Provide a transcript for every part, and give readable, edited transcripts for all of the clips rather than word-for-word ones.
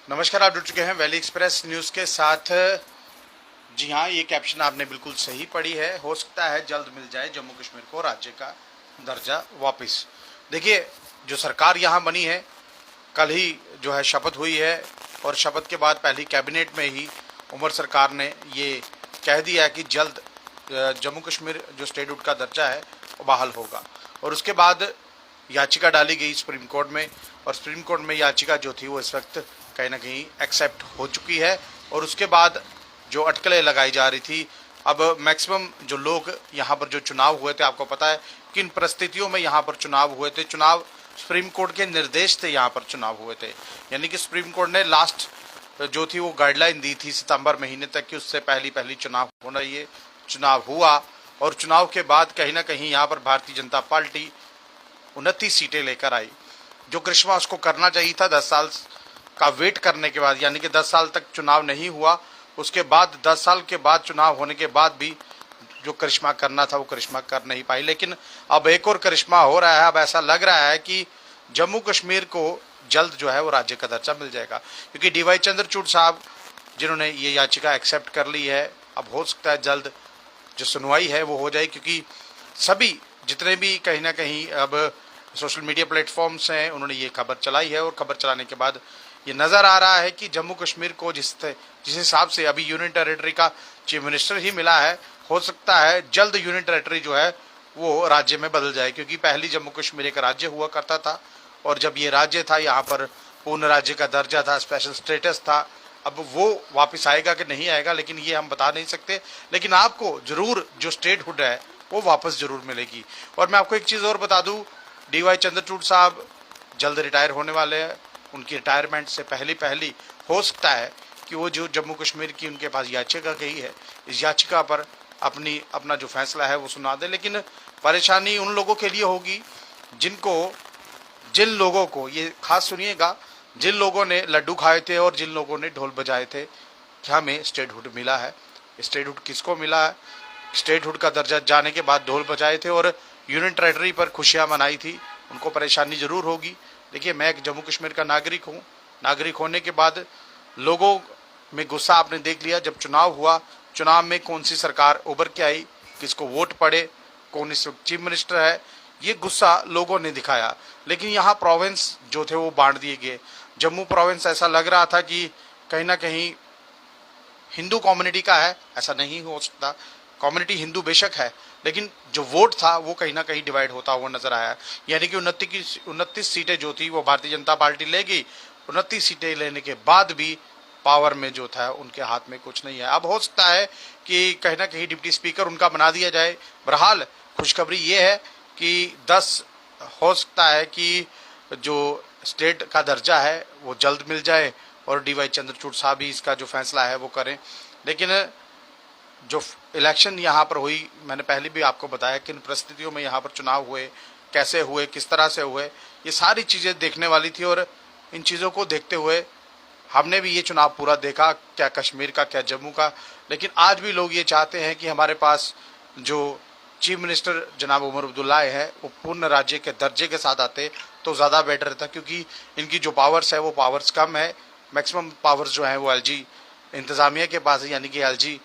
नमस्कार, आप जुड़ चुके हैं वैली एक्सप्रेस न्यूज़ के साथ। जी हाँ, ये कैप्शन आपने बिल्कुल सही पढ़ी है। हो सकता है जल्द मिल जाए जम्मू कश्मीर को राज्य का दर्जा वापस। देखिए, जो सरकार यहाँ बनी है, कल ही जो है शपथ हुई है और शपथ के बाद पहली कैबिनेट में ही उमर सरकार ने ये कह दिया है कि जल्द जम्मू कश्मीर जो स्टेटहुड का दर्जा है वो बहाल होगा। और उसके बाद याचिका डाली गई सुप्रीम कोर्ट में, और सुप्रीम कोर्ट में याचिका जो थी वो इस वक्त कहीं ना कहीं एक्सेप्ट हो चुकी है। और उसके बाद जो अटकलें लगाई जा रही थी, अब मैक्सिमम जो लोग यहाँ पर जो चुनाव हुए थे, आपको पता है किन परिस्थितियों में यहाँ पर चुनाव हुए थे। चुनाव सुप्रीम कोर्ट के निर्देश से यहाँ पर चुनाव हुए थे, यानी कि सुप्रीम कोर्ट ने लास्ट जो थी वो गाइडलाइन दी थी सितंबर महीने तक कि उससे पहली चुनाव होना। ये चुनाव हुआ और चुनाव के बाद कहीं ना कहीं यहाँ पर भारतीय जनता पार्टी 29 सीटें लेकर आई। जो करिश्मा उसको करना चाहिए था 10 साल का वेट करने के बाद, यानी कि 10 साल तक चुनाव नहीं हुआ, उसके बाद 10 साल के बाद चुनाव होने के बाद भी जो करिश्मा करना था वो करिश्मा कर नहीं पाई। लेकिन अब एक और करिश्मा हो रहा है। अब ऐसा लग रहा है कि जम्मू कश्मीर को जल्द जो है वो राज्य का दर्जा मिल जाएगा, क्योंकि डीवाई चंद्रचूड़ साहब जिन्होंने ये याचिका एक्सेप्ट कर ली है, अब हो सकता है जल्द जो सुनवाई है वो हो जाए, क्योंकि सभी जितने भी कहीं ना कहीं अब सोशल मीडिया प्लेटफॉर्म्स हैं उन्होंने ये खबर चलाई है। और खबर चलाने के बाद ये नज़र आ रहा है कि जम्मू कश्मीर को जिस हिसाब से अभी यूनियन टेरिटरी का चीफ मिनिस्टर ही मिला है, हो सकता है जल्द यूनियन टेरिटरी जो है वो राज्य में बदल जाए, क्योंकि पहली जम्मू कश्मीर एक राज्य हुआ करता था और जब ये राज्य था यहाँ पर पूर्ण राज्य का दर्जा था, स्पेशल स्टेटस था। अब वो वापस आएगा कि नहीं आएगा लेकिन ये हम बता नहीं सकते, लेकिन आपको जरूर जो स्टेटहुड है वो वापस जरूर मिलेगी। और मैं आपको एक चीज़ और बता दूं, डीवाई चंद्रचूड़ साहब जल्द रिटायर होने वाले हैं। उनकी रिटायरमेंट से पहली हो सकता है कि वो जो जम्मू कश्मीर की उनके पास याचिका गई है, इस याचिका पर अपना जो फैसला है वो सुना दे। लेकिन परेशानी उन लोगों के लिए होगी जिन लोगों को, ये खास सुनिएगा, जिन लोगों ने लड्डू खाए थे और जिन लोगों ने ढोल बजाए थे कि हमें स्टेटहुड मिला है। स्टेटहुड किसको मिला है? स्टेटहुड का दर्जा जाने के बाद ढोल बजाए थे और यूनियन टेरिटरी पर खुशियां मनाई थी, उनको परेशानी जरूर होगी। देखिए, मैं एक जम्मू कश्मीर का नागरिक हूँ। नागरिक होने के बाद लोगों में गुस्सा आपने देख लिया। जब चुनाव हुआ, चुनाव में कौन सी सरकार उभर के आई, किसको वोट पड़े, कौन इस वक्त चीफ मिनिस्टर है, ये गुस्सा लोगों ने दिखाया। लेकिन यहाँ प्रोविंस जो थे वो बांट दिए गए। जम्मू प्रोविंस ऐसा लग रहा था कि कहीं ना कहीं हिंदू कम्युनिटी का है, ऐसा नहीं हो सकता। कम्युनिटी हिंदू बेशक है, लेकिन जो वोट था वो कहीं ना कहीं डिवाइड होता हुआ नजर आया। यानी कि 29 सीटें जो थी वो भारतीय जनता पार्टी ले गई। 29 सीटें लेने के बाद भी पावर में जो था उनके हाथ में कुछ नहीं है। अब हो सकता है कि कहीं ना कहीं डिप्टी स्पीकर उनका बना दिया जाए। बहरहाल खुशखबरी ये है कि 10 हो सकता है कि जो स्टेट का दर्जा है वो जल्द मिल जाए और डीवाई चंद्रचूड़ साहब ही इसका जो फैसला है वो करें। लेकिन जो इलेक्शन यहाँ पर हुई, मैंने पहले भी आपको बताया किन परिस्थितियों में यहाँ पर चुनाव हुए, कैसे हुए, किस तरह से हुए, ये सारी चीज़ें देखने वाली थी। और इन चीज़ों को देखते हुए हमने भी ये चुनाव पूरा देखा, क्या कश्मीर का क्या जम्मू का। लेकिन आज भी लोग ये चाहते हैं कि हमारे पास जो चीफ मिनिस्टर जनाब उमर अब्दुल्ला है वो पूर्ण राज्य के दर्जे के साथ आते तो ज़्यादा बेटर था, क्योंकि इनकी जो पावर्स है वो पावर्स कम है। मैक्सिमम पावर्स जो है वो एलजी इंतज़ामिया के पास है, यानी कि एलजी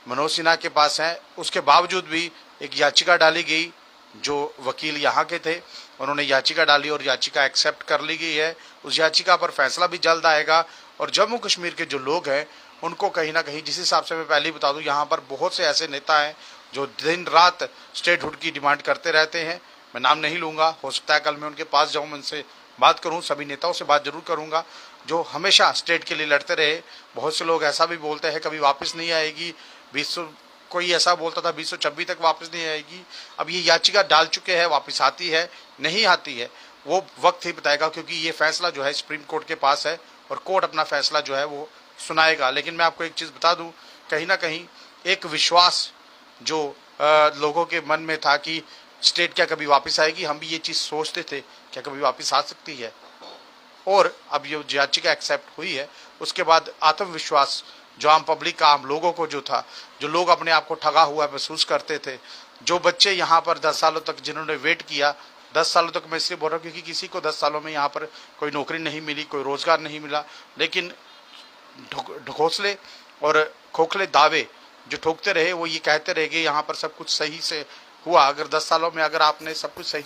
मनोज सिन्हा के पास है। उसके बावजूद भी एक याचिका डाली गई, जो वकील यहाँ के थे उन्होंने याचिका डाली और याचिका एक्सेप्ट कर ली गई है। उस याचिका पर फैसला भी जल्द आएगा। और जम्मू कश्मीर के जो लोग हैं उनको कहीं ना कहीं, जिस हिसाब से मैं पहले ही बता दूं, यहाँ पर बहुत से ऐसे नेता हैं जो दिन रात स्टेटहुड की डिमांड करते रहते हैं। मैं नाम नहीं लूँगा, हो सकता है कल मैं उनके पास जाऊँ, उनसे बात करूँ, सभी नेताओं से बात जरूर करूँगा जो हमेशा स्टेट के लिए लड़ते रहे। बहुत से लोग ऐसा भी बोलते हैं कभी वापस नहीं आएगी, 20 कोई ऐसा बोलता था 2026 तक वापस नहीं आएगी। अब ये याचिका डाल चुके हैं, वापस आती है नहीं आती है वो वक्त ही बताएगा, क्योंकि ये फैसला जो है सुप्रीम कोर्ट के पास है और कोर्ट अपना फैसला जो है वो सुनाएगा। लेकिन मैं आपको एक चीज़ बता दूं, कहीं ना कहीं एक विश्वास जो लोगों के मन में था कि स्टेट क्या कभी वापस आएगी, हम भी ये चीज़ सोचते थे क्या कभी वापस आ सकती है। और अब ये याचिका एक्सेप्ट हुई है, उसके बाद आत्मविश्वास जो आम पब्लिक का, आम लोगों को जो था, जो लोग अपने आप को ठगा हुआ महसूस करते थे, जो बच्चे यहाँ पर 10 सालों तक जिन्होंने वेट किया, 10 सालों तक मैं इसलिए बोल रहा हूँ क्योंकि किसी को 10 सालों में यहाँ पर कोई नौकरी नहीं मिली, कोई रोजगार नहीं मिला, लेकिन ढकोसले और खोखले दावे जो ठोकते रहे, वो ये कहते रहे कि यहाँ पर सब कुछ सही से हुआ। अगर 10 सालों में अगर आपने सब कुछ सही